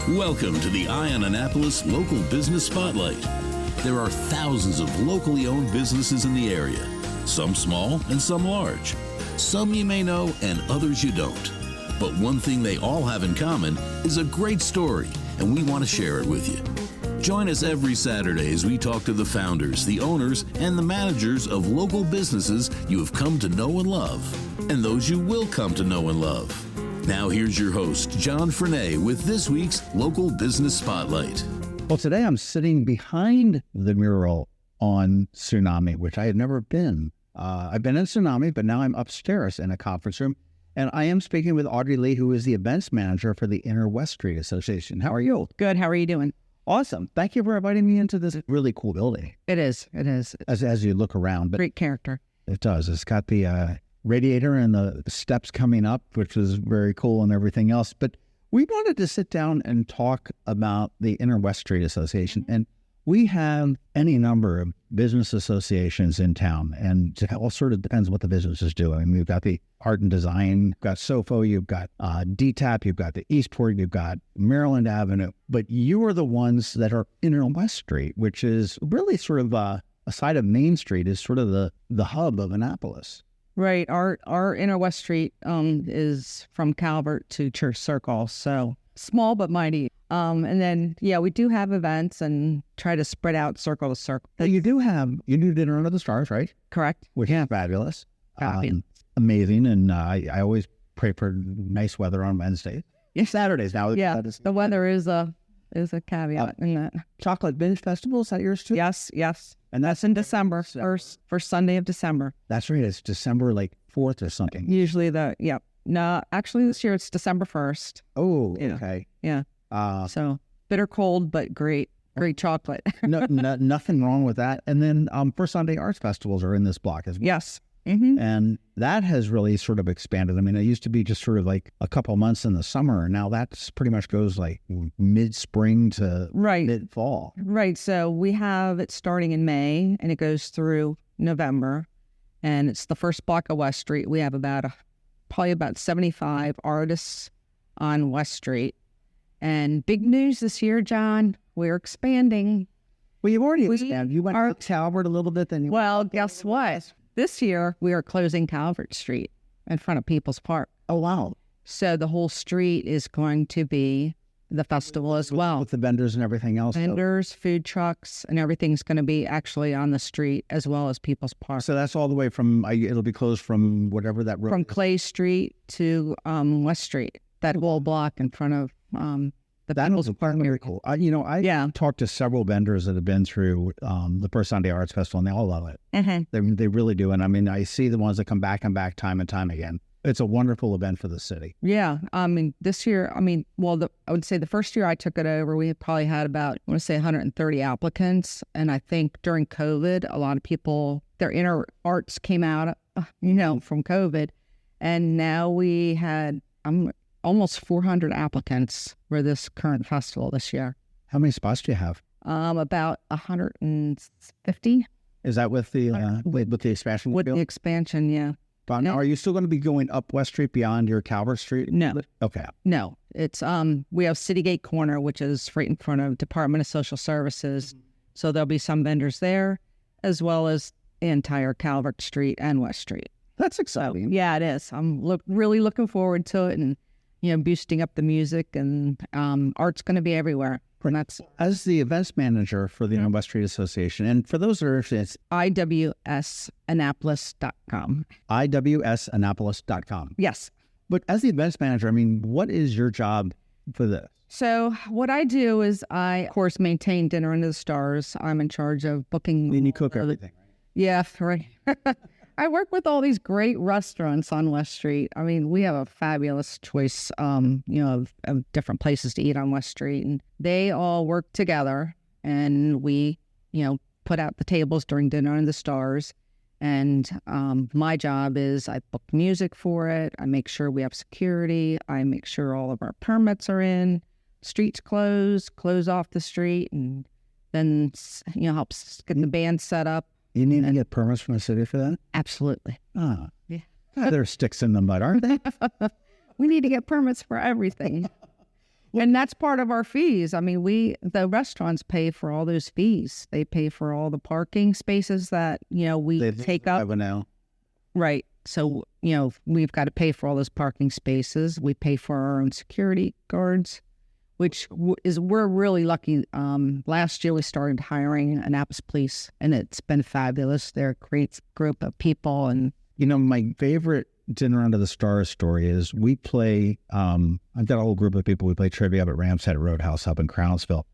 Welcome to the Eye on Annapolis Local Business Spotlight. There are thousands of locally owned businesses in the area, some small and some large. Some you may know and others you don't. But one thing they all have in common is a great story, and we want to share it with you. Join us every Saturday as we talk to the founders, the owners, and the managers of local businesses you have come to know and love, and those you will come to know and love. Now here's your host, John Frenay, with this week's Local Business Spotlight. Well, today I'm sitting behind the mural on Tsunami, which I had never been. I've been in Tsunami, but now I'm upstairs in a conference room, and I am speaking with Audrey Lee, who is the events manager for the Inner West Street Association. How are you? Good. How are you doing? Awesome. Thank you for inviting me into this really cool building. It is. It is. As you look around. But great character. It does. It's got the radiator and the steps coming up, which is very cool and everything else. But we wanted to sit down and talk about the Inner West Street Association. And we have any number of business associations in town, and it all sort of depends what the business is doing. I mean, we've got the art and design, you've got SOFO, you've got DTAP, you've got the Eastport, you've got Maryland Avenue. But you are the ones that are Inner West Street, which is really sort of a side of Main Street, is sort of the hub of Annapolis. Right. Our Inner West Street is from Calvert to Church Circle, so small but mighty. And then, we do have events and try to spread out circle to circle. You do Dinner Under the Stars, right? Correct. Which is fabulous. Fabulous. Amazing. And I always pray for nice weather on Wednesdays. Yes. Saturdays now. Yeah, the weather is a caveat in that. Chocolate Binge Festival, is that yours too? Yes. And that's in December, first Sunday of December. That's right. It's December 4th or something. Usually No, actually this year it's December 1st. Oh, okay. Yeah. So bitter cold, but great chocolate. no, nothing wrong with that. And then First Sunday Arts Festivals are in this block as well. Yes. Mm-hmm. And that has really sort of expanded. I mean, it used to be just sort of like a couple months in the summer, and now that's pretty much goes like mid-spring to mid-fall. Right. So we have it starting in May, and it goes through November, and it's the first block of West Street. We have probably about 75 artists on West Street. And big news this year, John, we're expanding. Well, you've already expanded. You went to Calvert a little bit, then guess what? This year, we are closing Calvert Street in front of People's Park. Oh, wow. So the whole street is going to be the festival as well. With the vendors and everything else. Vendors, food trucks, and everything's going to be actually on the street as well as People's Park. So that's all the way from, it'll be closed from whatever that road From is. Clay Street to West Street, that whole block in front of that was very cool. I talked to several vendors that have been through the First Sunday Arts Festival, and they all love it. Mm-hmm. They really do. And I mean, I see the ones that come back time and time again. It's a wonderful event for the city. Yeah. This year, I would say the first year I took it over, we probably had about, 130 applicants. And I think during COVID, a lot of people, their inner arts came out, from COVID. And now we had almost 400 applicants for this current festival this year. How many spots do you have? About 150. Is that with the expansion? With the expansion, yeah. But now, are you still going to be going up West Street beyond your Calvert Street? No. Okay. No. It's we have Citygate Corner, which is right in front of Department of Social Services. So there'll be some vendors there, as well as the entire Calvert Street and West Street. That's exciting. Yeah, it is. I'm really looking forward to it, and boosting up the music, and art's going to be everywhere. And that's as the events manager for the Inner West Street Association. And for those that are interested, it's IWSAnnapolis.com. IWSAnnapolis.com. Yes. But as the events manager, what is your job for this? So what I do is I, of course, maintain Dinner Under the Stars. I'm in charge of booking. And you cook everything, right? Yeah, right. I work with all these great restaurants on West Street. I mean, we have a fabulous choice, of different places to eat on West Street. And they all work together, and we, put out the tables during Dinner Under the Stars. And my job is I book music for it. I make sure we have security. I make sure all of our permits are in. Streets close off the street, and then, helps get the band set up. You need to get permits from the city for that? Absolutely. Oh. Yeah. There are sticks in the mud, aren't they? We need to get permits for everything. And that's part of our fees. I mean, the restaurants pay for all those fees. They pay for all the parking spaces that, we take up. Right. So, we've got to pay for all those parking spaces. We pay for our own security guards, which we're really lucky. Last year we started hiring Annapolis police, and it's been fabulous. They're a great group of people. And my favorite dinner under the stars story is we play. I've got a whole group of people. We play trivia up at Ram's Head Roadhouse up in Crownsville,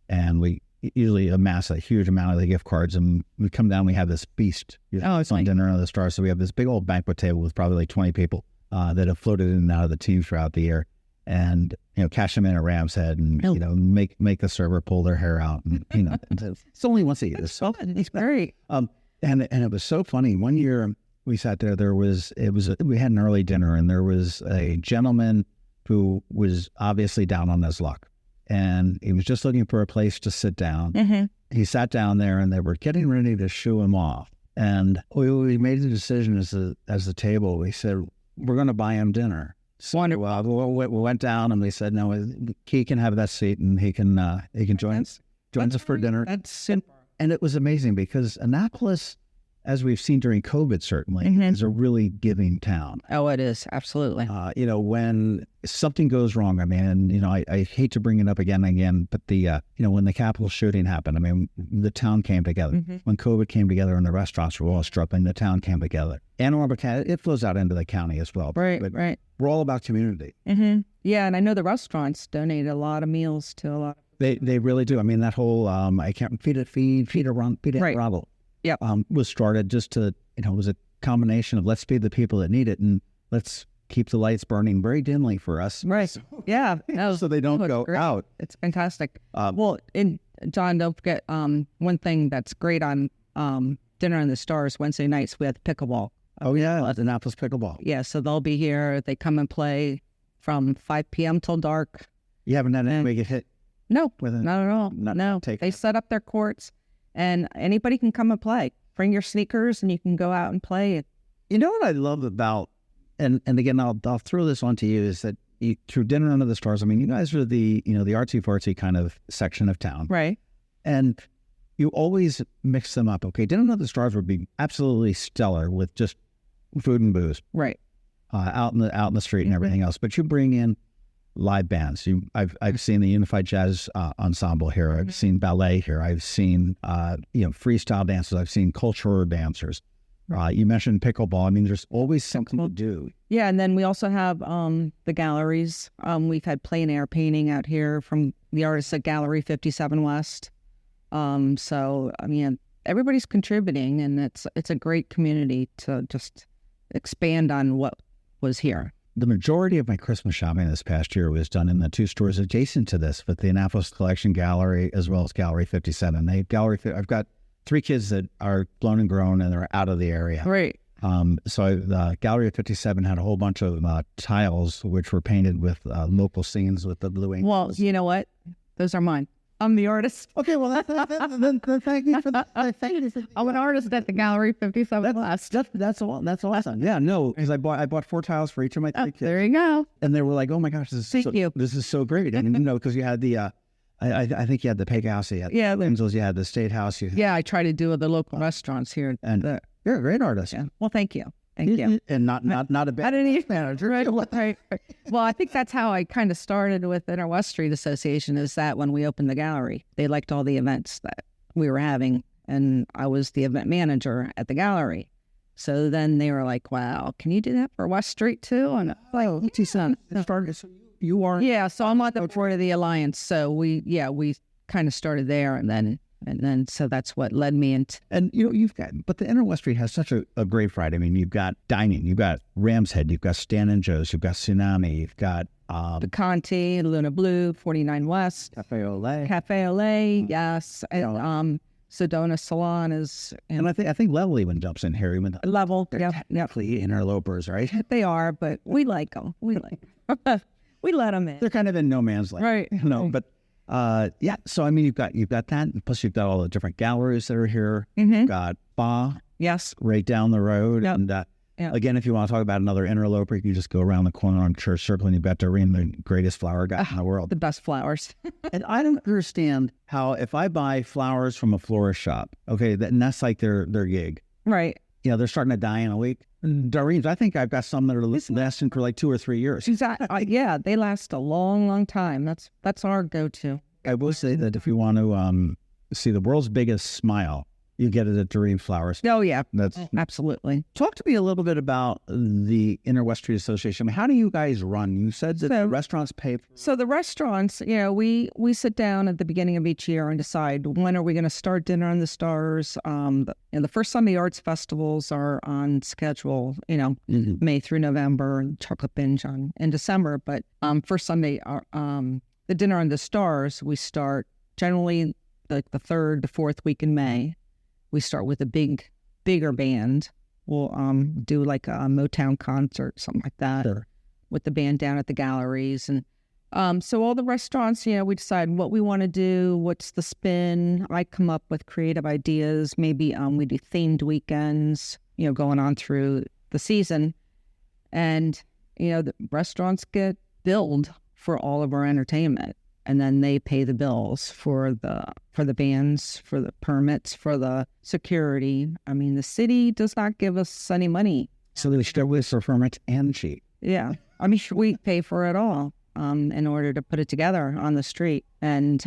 and we usually amass a huge amount of the gift cards, and we come down. We have this feast. It's on dinner under the stars. So we have this big old banquet table with probably like 20 people that have floated in and out of the team throughout the year. And cash them in at Ram's Head, and make the server pull their hair out, and it's only once a year. So it's great. And it was so funny. One year we sat there. We had an early dinner, and there was a gentleman who was obviously down on his luck, and he was just looking for a place to sit down. Mm-hmm. He sat down there, and they were getting ready to shoo him off, and we made the decision as the table. We said, we're going to buy him dinner. So we went down, and we said, no, he can have that seat, and he can join us for dinner. That's simple. And it was amazing because Annapolis, as we've seen during COVID, certainly, is a really giving town. Oh, it is. Absolutely. When something goes wrong, I hate to bring it up again and again, but when the Capitol shooting happened, the town came together. Mm-hmm. When COVID came together and the restaurants were all struggling, the town came together. Ann Arbor County, it flows out into the county as well. Right. We're all about community. Mm-hmm. Yeah, and I know the restaurants donate a lot of meals to a lot of... They really do. That whole, I can't feed a run, feed it, Bravo. Yep. Was started just to, it was a combination of let's feed the people that need it, and let's keep the lights burning very dimly for us. Right. Yeah. So they don't go out. It's fantastic. And John, don't forget, one thing that's great on Dinner on the Stars Wednesday nights, we have pickleball. Oh, yeah. Annapolis pickleball. Yeah. So they'll be here. They come and play from 5 p.m. till dark. You haven't had anybody get hit? No, not at all. No. They set up their courts. And anybody can come and play. Bring your sneakers, and you can go out and play. You know what I love about, and again, I'll throw this onto you, is that through Dinner Under the Stars, you guys are the artsy-fartsy kind of section of town. Right. And you always mix them up. Okay, Dinner Under the Stars would be absolutely stellar with just food and booze. Right. Out in the street and everything else. But you bring in live bands. I've seen the Unified Jazz Ensemble here. I've seen ballet here. I've seen freestyle dancers. I've seen cultural dancers. You mentioned pickleball. There's always something to do. Yeah, and then we also have the galleries. We've had plein air painting out here from the artists at Gallery 57 West. So everybody's contributing, and it's a great community to just expand on what was here. The majority of my Christmas shopping this past year was done in the two stores adjacent to this, with the Annapolis Collection Gallery as well as Gallery 57. I've got 3 kids that are blown and grown, and they're out of the area. Right. So the Gallery 57 had a whole bunch of tiles which were painted with local scenes with the blue ink. Well, you know what? Those are mine. I'm the artist. Okay, well, then thank you for that. I'm an artist at the Gallery 57 West. That's awesome. Yeah, no, because I bought 4 tiles for each of my 3 kids. There you go. And they were like, "Oh my gosh, this is so great!" And because you had the, I think you had the Pig House, you had the Angels, you had the State House. Yeah, I try to do the local restaurants here. And you're a great artist. Yeah. Well, thank you. Thank you. And not a bad manager. Right. Well, I think that's how I kind of started with Inner West Street Association, is that when we opened the gallery, they liked all the events that we were having, and I was the event manager at the gallery. So then they were like, "Wow, can you do that for West Street too?" And I'm like, you are. Yeah, so I'm on the board of the Alliance. So we kind of started there, and then so that's what led me into. And but the Inner West Street has such a great variety. You've got dining, you've got Ram's Head, you've got Stan and Joe's, you've got Tsunami, you've got Picante, Luna Blue, 49 West, Cafe Olé, yes, and Sedona Salon is. And I think Level even jumps in here. Even Level, yeah, technically interlopers, right? They are, but we like them. We let them in. They're kind of in no man's land, right? But. So you've got that, plus you've got all the different galleries that are here. Mm-hmm. You've got Ba, yes, right down the road, yep. and Yeah. Again, if you want to talk about another interloper, you can just go around the corner on Church Circle and you've got Doreen, the greatest flower guy in the world. The best flowers. And I don't understand how if I buy flowers from a florist shop, okay, and that's like their gig. Right. You know, they're starting to die in a week. And Doreen's, I think I've got some that are lasting for like 2 or 3 years. Exactly. Yeah, they last a long, long time. That's our go-to. I will say that if you want to see the world's biggest smile, you get it at Doreen Flowers. Oh, yeah. That's Absolutely. Talk to me a little bit about the Inner-West Street Association. I mean, how do you guys run? You said that the restaurants pay for... So the restaurants, you know, we sit down at the beginning of each year and decide when are we going to start Dinner on the Stars. The first Sunday arts festivals are on schedule, you know, May through November, and Chocolate Binge in December. But first Sunday, the Dinner on the Stars, we start generally like the third to fourth week in May. We start with a bigger band. We'll do like a Motown concert, something like that, with the band down at the galleries. And so all the restaurants, you know, we decide what we want to do, what's the spin. I come up with creative ideas. Maybe we do themed weekends, you know, going on through the season. And, you know, the restaurants get billed for all of our entertainment. And then they pay the bills for the bands, for the permits, for the security. I mean, the city does not give us any money. So they start with for permits and cheap. Yeah. I mean, we pay for it all in order to put it together on the street. And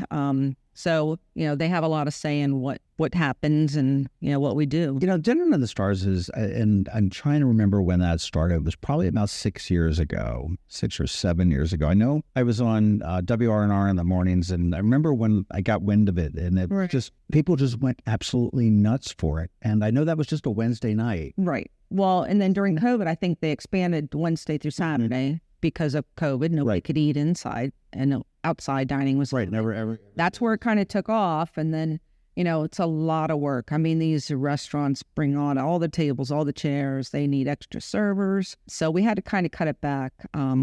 so, you know, they have a lot of say in what happens and, you know, what we do. You know, Dinner on the Stars is, and I'm trying to remember when that started. It was probably about 6 years ago, 6 or 7 years ago. I know I was on WRNR in the mornings, and I remember when I got wind of it, and it just, people just went absolutely nuts for it. And I know that was just a Wednesday night. Right. Well, and then during COVID, I think they expanded Wednesday through Saturday because of COVID. Nobody could eat inside, and outside dining was never. That's where it kind of took off. And then, you know, it's a lot of work. I mean, these restaurants bring on all the tables, all the chairs. They need extra servers. So we had to kind of cut it back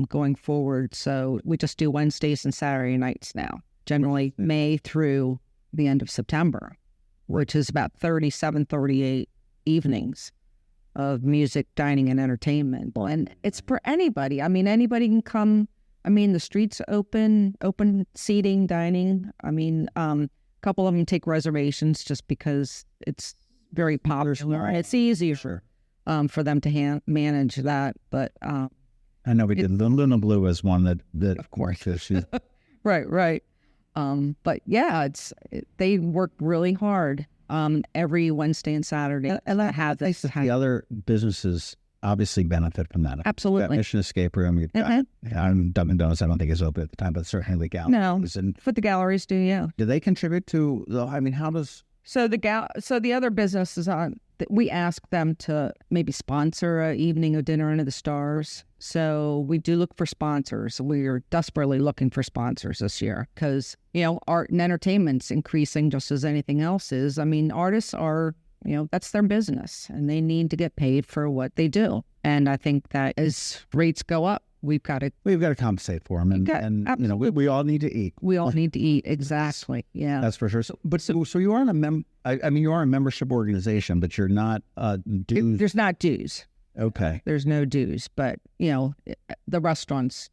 going forward. So we just do Wednesdays and Saturday nights now, generally May through the end of September, which is about 37, 38 evenings of music, dining, and entertainment. And it's for anybody. I mean, anybody can come. I mean, the street's open seating, dining. I mean, a couple of them take reservations just because it's very popular. It's easier for them to manage that. But I know we did. Luna Blue is one that of course. Right. But yeah, they work really hard every Wednesday and Saturday. And I have this. The other businesses obviously benefit from that. Absolutely. Mission Escape Room. Dunkin' Donuts, I don't think is open at the time, but certainly the galleries. No, but the galleries do, yeah. Do they contribute to, I mean, how does... So the other businesses, we ask them to maybe sponsor an evening of Dinner Under the Stars. So we do look for sponsors. We're desperately looking for sponsors this year because, you know, art and entertainment's increasing just as anything else is. I mean, artists are... You know, that's their business and they need to get paid for what they do. And I think that as rates go up, we've got to compensate for them. And you know, we all need to eat. We all need to eat. Exactly. Yeah. That's for sure. So you are you are a membership organization, but you're not dues. There's not dues. Okay. There's no dues, but you know, the restaurants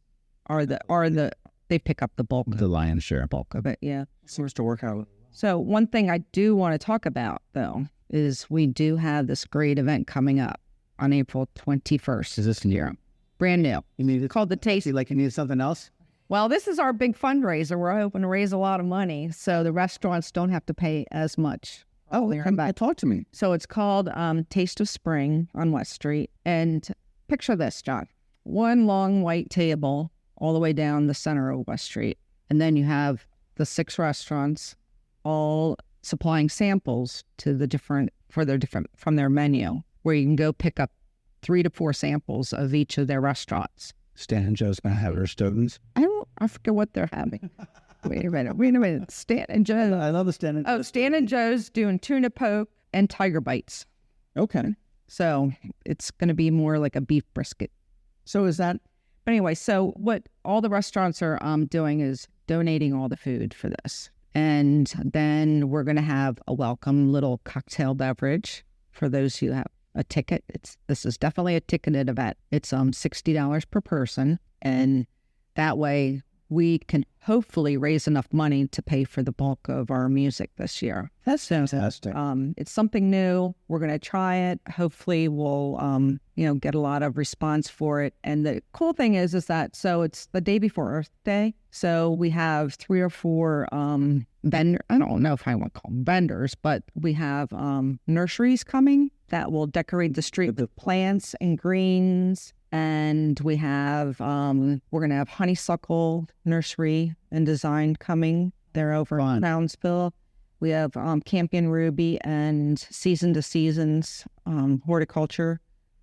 they pick up the lion's share of it. Yeah. Seems to work out. So one thing I do want to talk about though is we do have this great event coming up on April 21st. Is this new? Brand new. It's called the Taste. Like you need something else? Well, this is our big fundraiser. We're hoping to raise a lot of money so the restaurants don't have to pay as much. Oh, talk to me. So it's called Taste of Spring on West Street. And picture this, John. One long white table all the way down the center of West Street. And then you have the 6 restaurants all supplying samples to from their menu, where you can go pick up 3 to 4 samples of each of their restaurants. Stan and Joe's gonna have their students. I forget what they're having. Wait a minute. Stan and Joe. I love the Stan and Joe. Oh, Stan and Joe's doing tuna poke and tiger bites. Okay. So it's going to be more like a beef brisket. So is that? But anyway, so what all the restaurants are doing is donating all the food for this. And then we're going to have a welcome little cocktail beverage for those who have a ticket. This is definitely a ticketed event. It's $60 per person, and that way we can hopefully raise enough money to pay for the bulk of our music this year. That's fantastic. It's something new. We're going to try it. Hopefully we'll, get a lot of response for it. And the cool thing is that, so it's the day before Earth Day. So we have 3 or 4 vendors. I don't know if I want to call them vendors, but we have nurseries coming that will decorate the street with plants and greens. And we have, we're going to have Honeysuckle Nursery and Design coming. They're over in Brownsville. We have Campion Ruby and Season to Seasons Horticulture.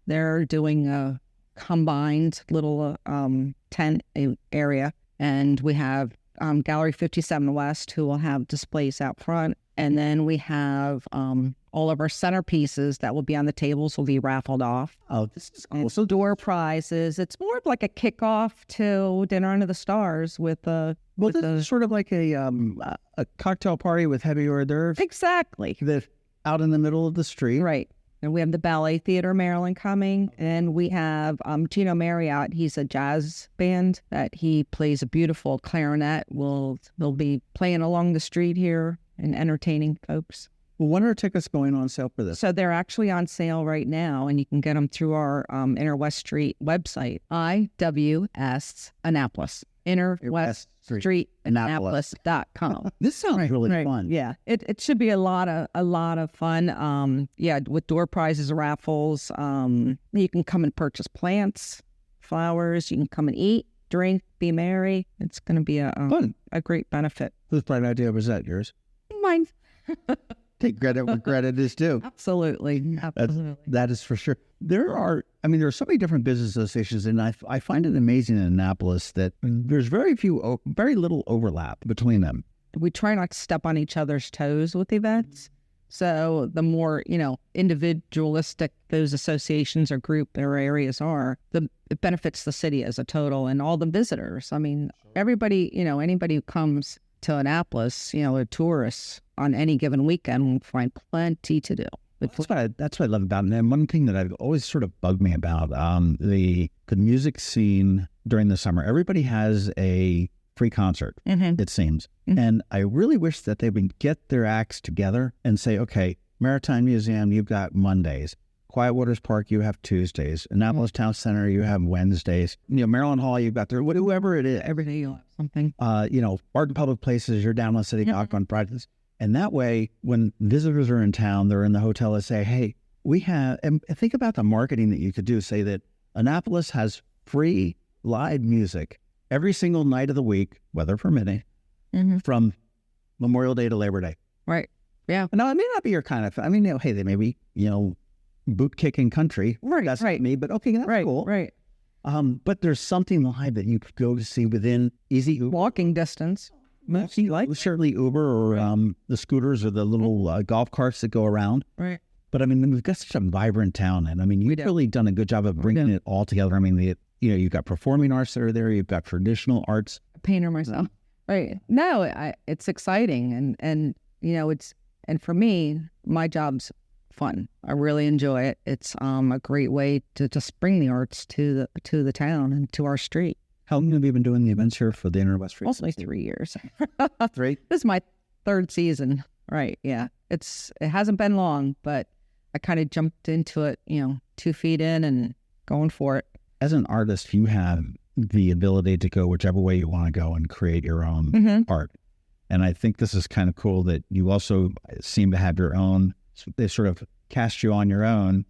They're doing a combined little tent area. And we have Gallery 57 West, who will have displays out front. And then we have all of our centerpieces that will be on the tables will be raffled off. Oh, this is cool. So door prizes. It's more of like a kickoff to Dinner Under the Stars with the. Well, this is sort of like a cocktail party with heavy hors d'oeuvres. Exactly. Out in the middle of the street. Right. And we have the Ballet Theater Maryland coming. And we have Gino Marriott. He's a jazz band that he plays a beautiful clarinet. They'll be playing along the street here and entertaining folks. Well, when are tickets going on sale for this? So they're actually on sale right now, and you can get them through our Inner West Street website, IWS Annapolis, InnerWestStreetAnnapolis.com. This sounds really fun. Yeah, it should be a lot of fun. With door prizes, raffles. You can come and purchase plants, flowers. You can come and eat, drink, be merry. It's going to be a great benefit. Whose bright idea was that? Yours? Mine. Take credit where credit is due. Absolutely. That is for sure. There are so many different business associations, and I find it amazing in Annapolis that there's very little overlap between them. We try not to step on each other's toes with events. So the more, individualistic those associations or group or areas are, it benefits the city as a total and all the visitors. I mean, everybody, anybody who comes to Annapolis, tourists on any given weekend will find plenty to do. That's what I love about it. And one thing that I've always sort of bugged me about the music scene during the summer, everybody has a free concert, it seems. Mm-hmm. And I really wish that they would get their acts together and say, okay, Maritime Museum, you've got Mondays. Quiet Waters Park, you have Tuesdays. Annapolis Town Center, you have Wednesdays. Maryland Hall, you've got whoever it is. Every day you'll have something. Barton Public Places, you're down on City Dock on Fridays. And that way, when visitors are in town, they're in the hotel, they say, hey, we have, and think about the marketing that you could do. Say that Annapolis has free live music every single night of the week, weather permitting, from Memorial Day to Labor Day. Right. Yeah. Now, it may not be your kind of, hey, they may be, boot kicking country. Right. That's not me, but okay, that's cool. Right. But there's something live that you could go to see within easy walking distance. Certainly Uber or the scooters or the little golf carts that go around. Right. But we've got such a vibrant town, and you've really done a good job of bringing it all together. You've got performing arts that are there. You've got traditional arts. Painter myself. Right. No, it's exciting, and and for me, my job's fun. I really enjoy it. It's a great way to just bring the arts to the town and to our street. How long have you been doing the events here for the Inner West Street? Mostly 3 years. 3? This is my 3rd season. Right. Yeah. It hasn't been long, but I kind of jumped into it, 2 feet in and going for it. As an artist, you have the ability to go whichever way you want to go and create your own art. And I think this is kind of cool that you also seem to have your own, they sort of cast you on your own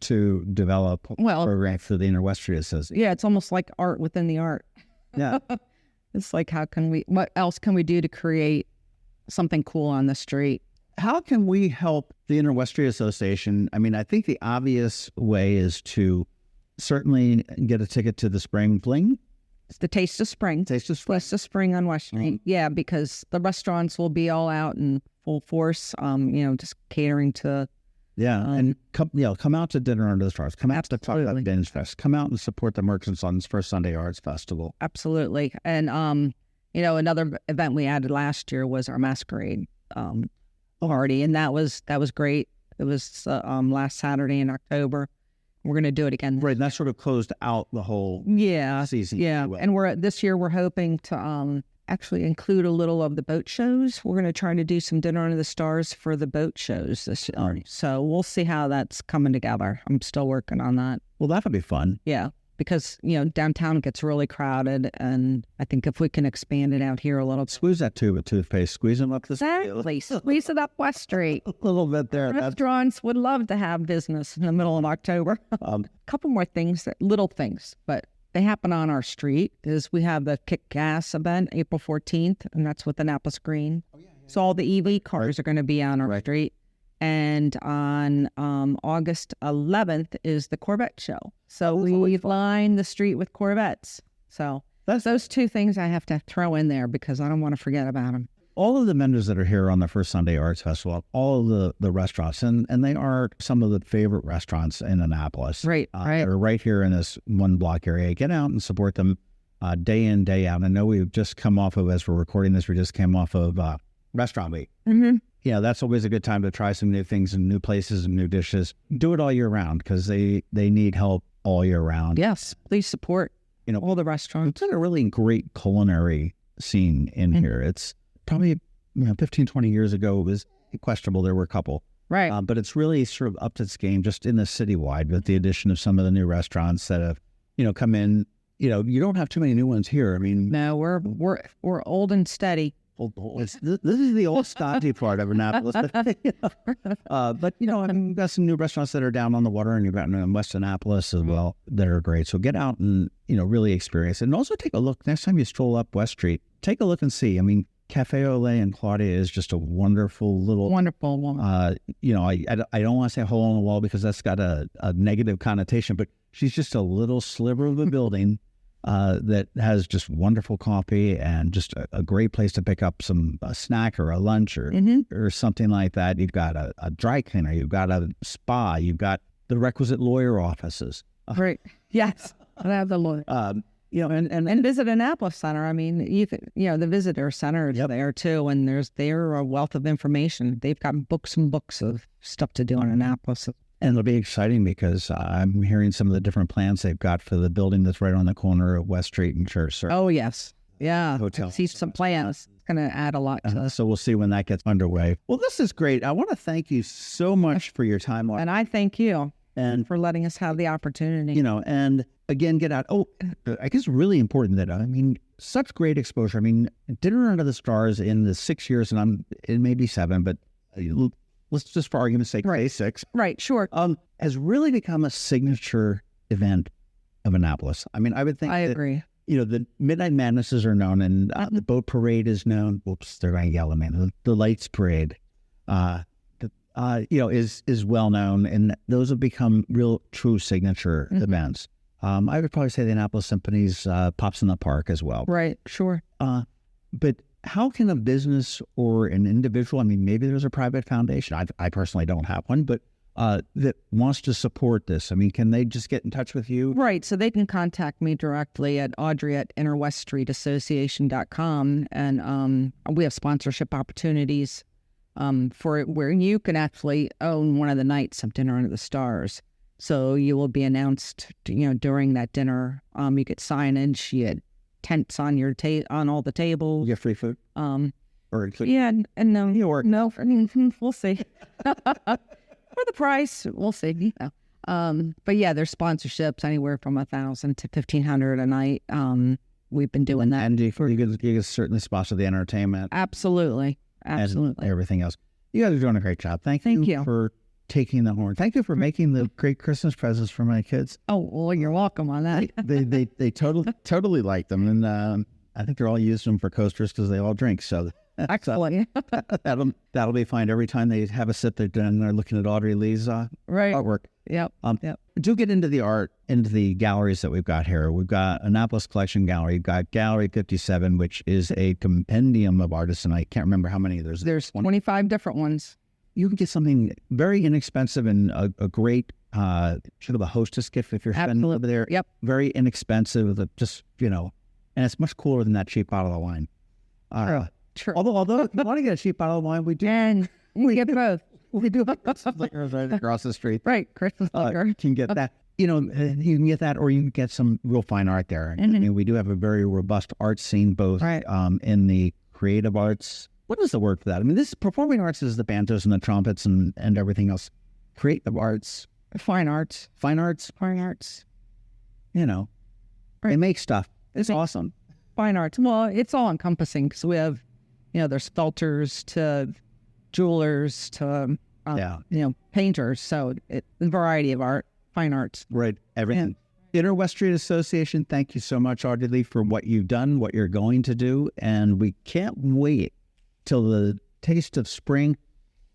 to develop a program for the Inner West Street Association. Yeah, it's almost like art within the art. Yeah. It's like, what else can we do to create something cool on the street? How can we help the Inner West Street Association? I think the obvious way is to certainly get a ticket to the Spring Fling. It's the Taste of Spring. Taste of Spring. Taste of Spring on West Street. Yeah, because the restaurants will be all out in full force, just catering to... Yeah, and come out to Dinner Under the Stars. Come out to Chocolate Binge Fest. Come out and support the merchants on this first Sunday Arts Festival. Absolutely. And, another event we added last year was our Masquerade party, and that was great. It was last Saturday in October. We're going to do it again. Right, and that sort of closed out the whole season. Yeah, if you will. and this year we're hoping to actually include a little of the boat shows. We're going to try to do some dinner under the stars for the boat shows this year. So we'll see how that's coming together. I'm still working on that. Well, that'll be fun. Yeah, because downtown gets really crowded, and I think if we can expand it out here a little. Squeeze that tube of toothpaste. Squeeze them up the Exactly. Squeeze it up West Street. a little bit there. Restaurants would love to have business in the middle of October. A couple more things, little things, but they happen on our street. Is we have the Kick Gas event April 14th, and that's with Annapolis Green. So all the EV cars are going to be on our street. And on August 11th is the Corvette show. So we've lined the street with Corvettes. So that's those two things I have to throw in there because I don't want to forget about them. All of the vendors that are here on the First Sunday Arts Festival, all of the restaurants, and they are some of the favorite restaurants in Annapolis. Right. They're right here in this one block area. Get out and support them day in, day out. I know we've just come off of, as we're recording this, we just came off of Restaurant Week. Mm-hmm. Yeah, that's always a good time to try some new things and new places and new dishes. Do it all year round because they need help all year round. Yes, please support all the restaurants. It's got a really great culinary scene in here. It's probably 15, 20 years ago, it was questionable. There were a couple. Right. But it's really sort of upped its game just in the citywide with the addition of some of the new restaurants that have, come in. You don't have too many new ones here. I mean, no, we're old and steady. This is the old stodgy part of Annapolis. But, I've got some new restaurants that are down on the water, and you've got in West Annapolis as well that are great. So get out and, really experience it. And also take a look. Next time you stroll up West Street, take a look and see. I mean, Cafe Olay and Claudia is just a wonderful little... Wonderful woman. I don't want to say hole in the wall because that's got a negative connotation, but she's just a little sliver of a building that has just wonderful coffee and just a great place to pick up a snack or a lunch or something like that. You've got a dry cleaner, you've got a spa, you've got the requisite lawyer offices. Right. Yes. I have the lawyer. And visit Annapolis Center. I mean, the visitor center is there too, and they're a wealth of information. They've got books and books of stuff to do in Annapolis. And it'll be exciting because I'm hearing some of the different plans they've got for the building that's right on the corner of West Street and Church Circle. Oh, yes. Yeah. Hotel. I see some plans. It's going to add a lot to us. So we'll see when that gets underway. Well, this is great. I want to thank you so much for your time. And I thank you and for letting us have the opportunity. And again, get out. Oh, I guess really important that, such great exposure. Dinner Under the Stars in the 6 years, and it may be 7, but let's just, for argument's sake, say 6. Right, sure. Has really become a signature event of Annapolis. I would think I agree. The Midnight Madnesses are known, and the boat parade is known. Whoops, they're going to yell at me. The Lights Parade, is well known, and those have become real, true signature events. I would probably say the Annapolis Symphony's Pops in the Park as well. Right, sure. But how can a business or an individual, maybe there's a private foundation, I personally don't have one, but that wants to support this, can they just get in touch with you? Right, so they can contact me directly at audrey@interweststreetassociation.com, and we have sponsorship opportunities for where you can actually own one of the nights of Dinner Under the Stars. So you will be announced, during that dinner. You get signage, you get tents on your on all the tables. You get free food? Or yeah, and no, no, we'll see. For the price, we'll see. But yeah, there's sponsorships anywhere from $1,000 to $1,500 a night. We've been doing that. And you can certainly sponsor the entertainment. Absolutely. And everything else. You guys are doing a great job. Thank you for taking the horn. Thank you for making the great Christmas presents for my kids. Oh, well, you're welcome on that. they totally like them, and I think they're all using them for coasters because they all drink. So excellent. that'll be fine. Every time they have a sip, they're looking at Audrey Lee's artwork. Yep. Do get into the art, into the galleries that we've got here. We've got Annapolis Collection Gallery. We've got Gallery 57, which is a compendium of artists, and I can't remember how many there's. There's 25 different ones. You can get something very inexpensive and a great sort of a hostess gift if you're spending over there. Yep. Very inexpensive, and it's much cooler than that cheap bottle of wine. True. Although if you want to get a cheap bottle of wine, we do. And we get both. We do have Christmas liquor right across the street. Right, Christmas liquor. You can get that. You can get that, or you can get some real fine art there. Mm-hmm. I mean, we do have a very robust art scene, both Right. In the creative arts. What is the word for that? I mean, this performing arts is the banjos and the trumpets and everything else. Creative arts, Fine arts. fine arts, Fine arts. they Right. make stuff. It's awesome. Fine arts. Well, it's all encompassing because we have, there's sculptors to jewelers to, painters. So it's a variety of art, fine arts. Right. Everything. Inner West Street Association, thank you so much, Audrey Lee, for what you've done, what you're going to do. And we can't wait till the Taste of Spring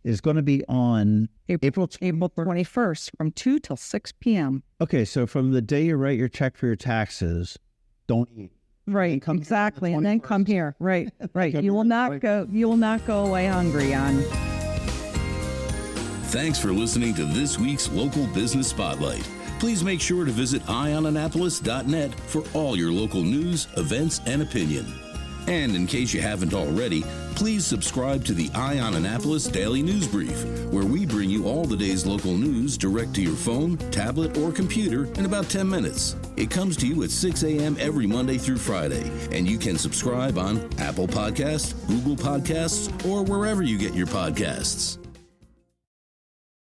is going to be on April 21st from 2 till 6 p.m. Okay, so from the day you write your check for your taxes, don't eat. Right, exactly. And then come here. Right, right. You will not go away hungry on. Thanks for listening to this week's Local Business Spotlight. Please make sure to visit eyeonannapolis.net for all your local news, events, and opinion. And in case you haven't already, please subscribe to the Eye on Annapolis Daily News Brief, where we bring you all the day's local news direct to your phone, tablet, or computer in about 10 minutes. It comes to you at 6 a.m. every Monday through Friday, and you can subscribe on Apple Podcasts, Google Podcasts, or wherever you get your podcasts.